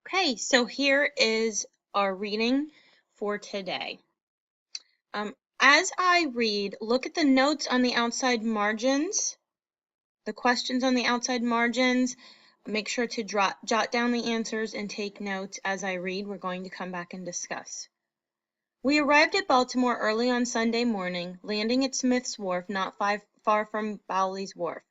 Okay, so here is our reading for today. As I read, look at the notes on the outside margins, the questions on the outside margins. Make sure to jot down the answers and take notes as I read. We're going to come back and discuss. We arrived at Baltimore early on Sunday morning, landing at Smith's Wharf, not far from Bowley's Wharf.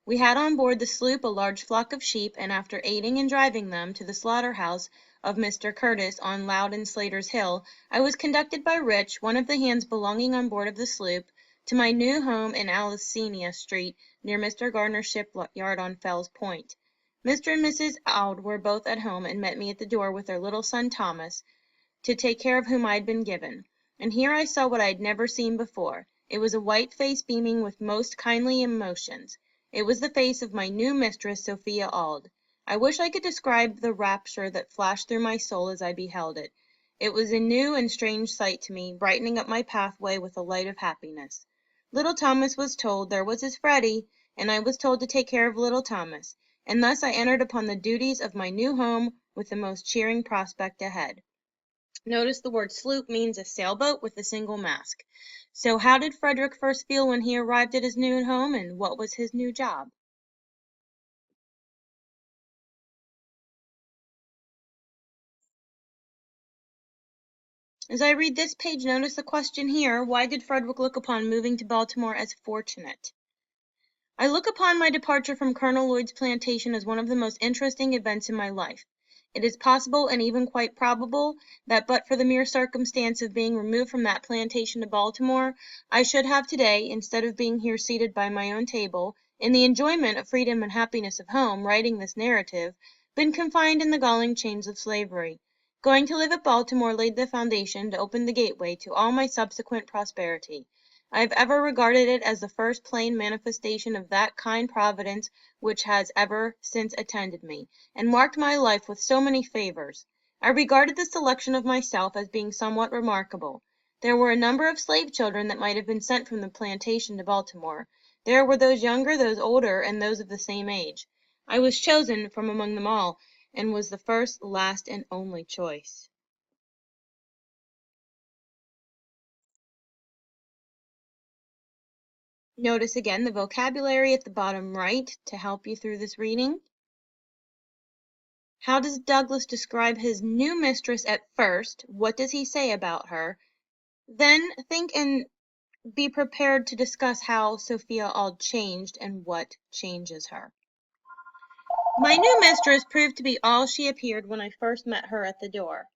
We had on board the sloop a large flock of sheep, and after aiding in driving them to the slaughter-house of Mr. Curtis on Loudon Slater's Hill, I was conducted by Rich, one of the hands belonging on board of the sloop, to my new home in Alcina Street, near Mr. Gardner's shipyard on Fell's Point. Mr. and Mrs. Auld were both at home, and met me at the door with their little son Thomas, to take care of whom I had been given. And here I saw what I had never seen before. It was a white face beaming with most kindly emotions. It was the face of my new mistress, Sophia Auld. I wish I could describe the rapture that flashed through my soul as I beheld it. It was a new and strange sight to me, brightening up my pathway with a light of happiness. Little Thomas was told there was his Freddie, and I was told to take care of little Thomas, and thus I entered upon the duties of my new home with the most cheering prospect ahead. Notice the word sloop means a sailboat with a single mast. So how did Frederick first feel when he arrived at his new home, and what was his new job? As I read this page, notice the question here: why did Frederick look upon moving to Baltimore as fortunate? I look upon my departure from Colonel Lloyd's plantation as one of the most interesting events in my life. It is possible, and even quite probable, that but for the mere circumstance of being removed from that plantation to Baltimore, I should have today, instead of being here seated by my own table, in the enjoyment of freedom and happiness of home, writing this narrative, been confined in the galling chains of slavery. Going to live at Baltimore laid the foundation to open the gateway to all my subsequent prosperity. I have ever regarded it as the first plain manifestation of that kind Providence which has ever since attended me, and marked my life with so many favors. I regarded the selection of myself as being somewhat remarkable. There were a number of slave children that might have been sent from the plantation to Baltimore. There were those younger, those older, and those of the same age. I was chosen from among them all, and was the first, last, and only choice. Notice again the vocabulary at the bottom right to help you through this reading. How does Douglass describe his new mistress at first? What does he say about her? Then think and be prepared to discuss how Sophia Auld changed and what changes her. My new mistress proved to be all she appeared when I first met her at the door.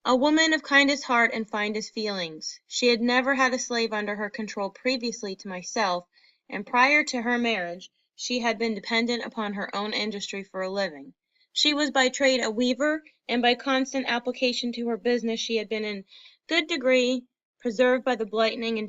A woman of kindest heart and finest feelings. She had never had a slave under her control previously to myself, and prior to her marriage she had been dependent upon her own industry for a living. She was by trade a weaver, and by constant application to her business she had been in good degree preserved by the blighting and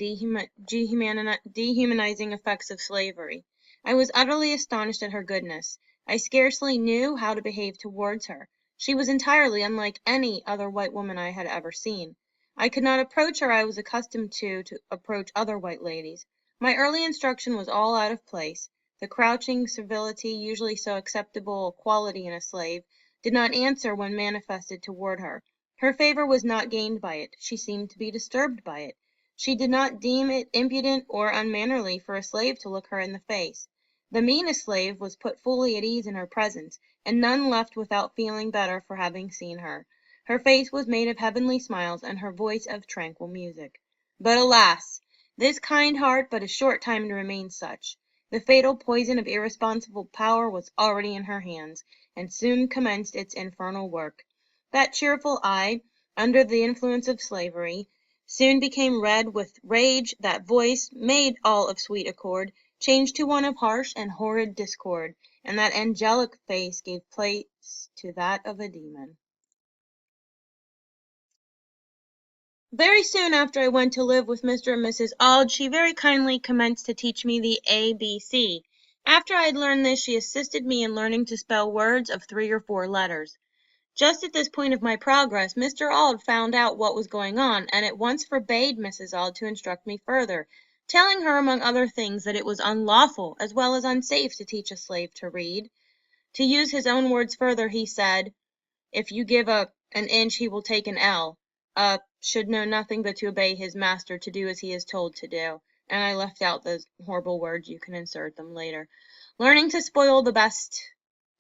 dehumanizing effects of slavery. I was utterly astonished at her goodness. I scarcely knew how to behave towards her. She was entirely unlike any other white woman I had ever seen. I could not approach her I was accustomed to approach other white ladies. My early instruction was all out of place. The crouching servility, usually so acceptable a quality in a slave, did not answer when manifested toward her. Her favor was not gained by it. She seemed to be disturbed by it. She did not deem it impudent or unmannerly for a slave to look her in the face. The meanest slave was put fully at ease in her presence, and none left without feeling better for having seen her. Her face was made of heavenly smiles, and her voice of tranquil music. But alas! This kind heart but a short time to remain such. The fatal poison of irresponsible power was already in her hands, and soon commenced its infernal work. That cheerful eye, under the influence of slavery, soon became red with rage. That voice, made all of sweet accord, changed to one of harsh and horrid discord, and that angelic face gave place to that of a demon. Very soon after I went to live with Mr. and Mrs. Auld, she very kindly commenced to teach me the ABC. After I had learned this, she assisted me in learning to spell words of 3 or 4 letters. Just at this point of my progress, Mr. Auld found out what was going on, and at once forbade Mrs. Auld to instruct me further, telling her, among other things, that it was unlawful as well as unsafe to teach a slave to read. To use his own words further, he said, If you give an inch, he will take an ell. Should know nothing but to obey his master, to do as he is told to do. And I left out those horrible words. You can insert them later. Learning to spoil the best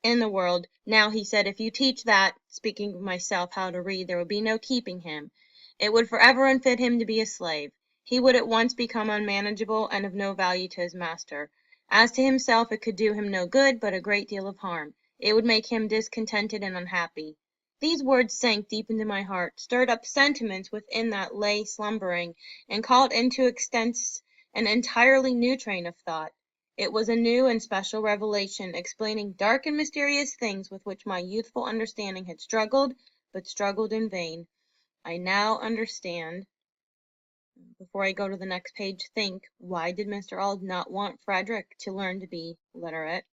in the world. Now, he said, if you teach that, speaking of myself, how to read, there would be no keeping him. It would forever unfit him to be a slave. He would at once become unmanageable and of no value to his master. As to himself, it could do him no good, but a great deal of harm. It would make him discontented and unhappy. These words sank deep into my heart, stirred up sentiments within that lay slumbering, and called into existence an entirely new train of thought. It was a new and special revelation, explaining dark and mysterious things with which my youthful understanding had struggled, but struggled in vain. I now understand. Before I go to the next page, think, why did Mr. Auld not want Frederick to learn to be literate?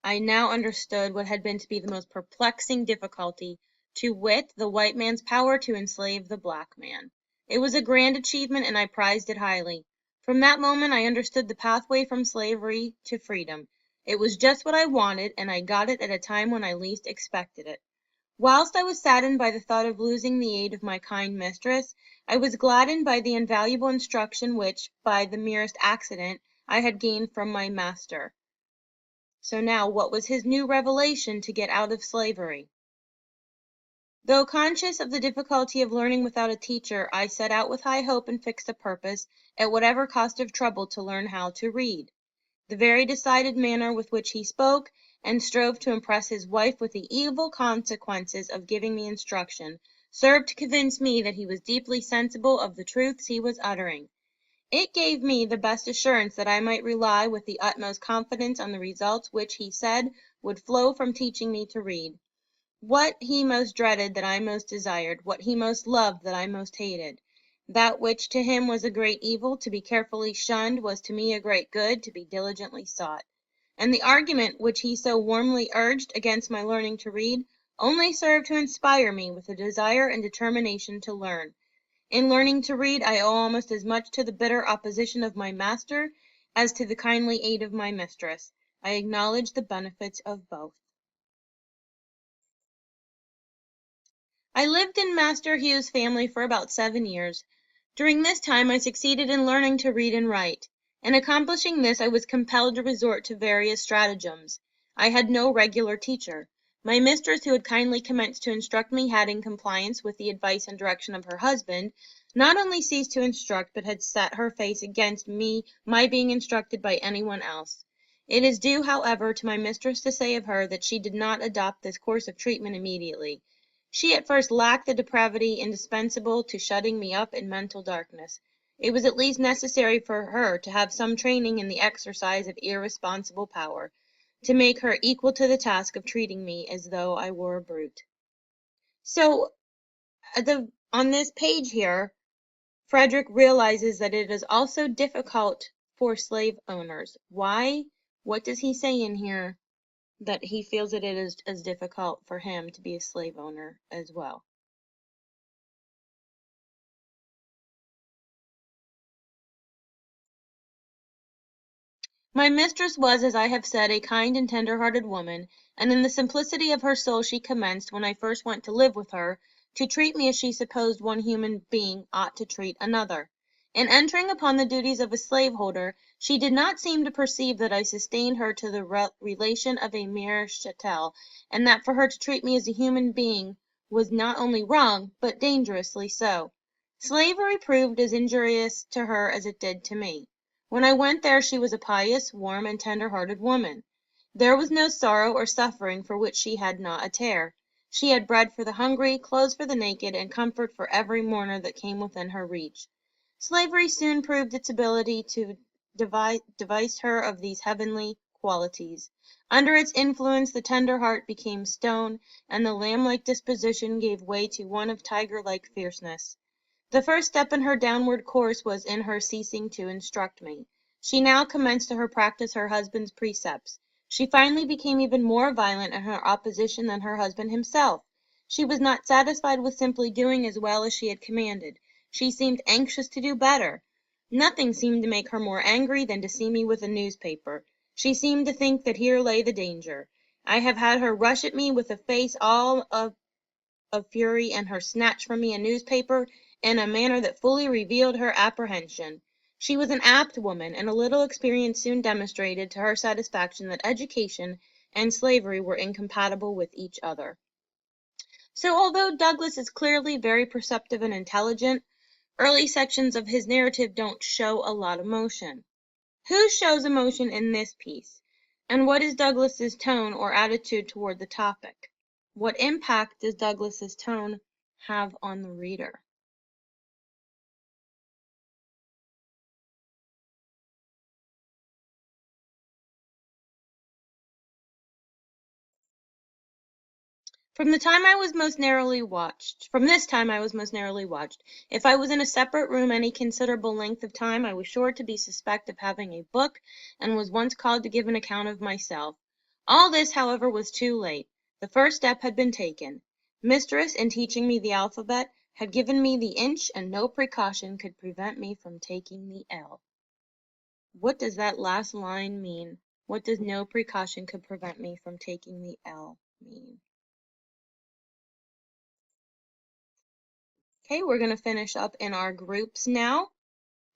I now understood what had been to be the most perplexing difficulty, to wit, the white man's power to enslave the black man. It was a grand achievement, and I prized it highly. From that moment I understood the pathway from slavery to freedom. It was just what I wanted, and I got it at a time when I least expected it. Whilst I was saddened by the thought of losing the aid of my kind mistress, I was gladdened by the invaluable instruction which, by the merest accident, I had gained from my master. So now, what was his new revelation to get out of slavery? Though conscious of the difficulty of learning without a teacher, I set out with high hope and fixed a purpose, at whatever cost of trouble, to learn how to read. The very decided manner with which he spoke, and strove to impress his wife with the evil consequences of giving me instruction, served to convince me that he was deeply sensible of the truths he was uttering. It gave me the best assurance that I might rely with the utmost confidence on the results which, he said, would flow from teaching me to read. What he most dreaded that I most desired, what he most loved that I most hated. That which to him was a great evil, to be carefully shunned, was to me a great good, to be diligently sought. And the argument which he so warmly urged against my learning to read only served to inspire me with a desire and determination to learn. In learning to read, I owe almost as much to the bitter opposition of my master as to the kindly aid of my mistress. I acknowledge the benefits of both. I lived in Master Hugh's family for about 7 years. During this time I succeeded in learning to read and write. In accomplishing this I was compelled to resort to various stratagems. I had no regular teacher. My mistress, who had kindly commenced to instruct me, had, in compliance with the advice and direction of her husband, not only ceased to instruct, but had set her face against my being instructed by any one else. It is due, however, to my mistress to say of her that she did not adopt this course of treatment immediately. She at first lacked the depravity indispensable to shutting me up in mental darkness. It was at least necessary for her to have some training in the exercise of irresponsible power, to make her equal to the task of treating me as though I were a brute. So, on this page here, Frederick realizes that it is also difficult for slave owners. Why? What does he say in here that he feels that it is as difficult for him to be a slave owner as well? My mistress was, as I have said, a kind and tender-hearted woman, and in the simplicity of her soul she commenced, when I first went to live with her, to treat me as she supposed one human being ought to treat another. In entering upon the duties of a slaveholder, she did not seem to perceive that I sustained her to the relation of a mere chattel, and that for her to treat me as a human being was not only wrong, but dangerously so. Slavery proved as injurious to her as it did to me. When I went there she was a pious, warm, and tender-hearted woman. There was no sorrow or suffering for which she had not a tear. She had bread for the hungry, clothes for the naked, and comfort for every mourner that came within her reach. Slavery soon proved its ability to divest her of these heavenly qualities. Under its influence the tender heart became stone, and the lamb-like disposition gave way to one of tiger-like fierceness. The first step in her downward course was in her ceasing to instruct me. She now commenced to practice her husband's precepts. She finally became even more violent in her opposition than her husband himself. She was not satisfied with simply doing as well as she had commanded. She seemed anxious to do better. Nothing seemed to make her more angry than to see me with a newspaper. She seemed to think that here lay the danger. I have had her rush at me with a face all of fury, and her snatch from me a newspaper in a manner that fully revealed her apprehension. She was an apt woman, and a little experience soon demonstrated to her satisfaction that education and slavery were incompatible with each other. So although Douglass is clearly very perceptive and intelligent, early sections of his narrative don't show a lot of emotion. Who shows emotion in this piece? And what is Douglass's tone or attitude toward the topic? What impact does Douglass's tone have on the reader? From this time I was most narrowly watched. If I was in a separate room any considerable length of time, I was sure to be suspected of having a book, and was once called to give an account of myself. All this, however, was too late. The first step had been taken. Mistress, in teaching me the alphabet, had given me the inch, and no precaution could prevent me from taking the L. What does that last line mean? What does no precaution could prevent me from taking the L mean? Okay, we're going to finish up in our groups now.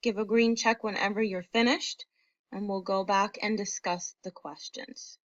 Give a green check whenever you're finished, and we'll go back and discuss the questions.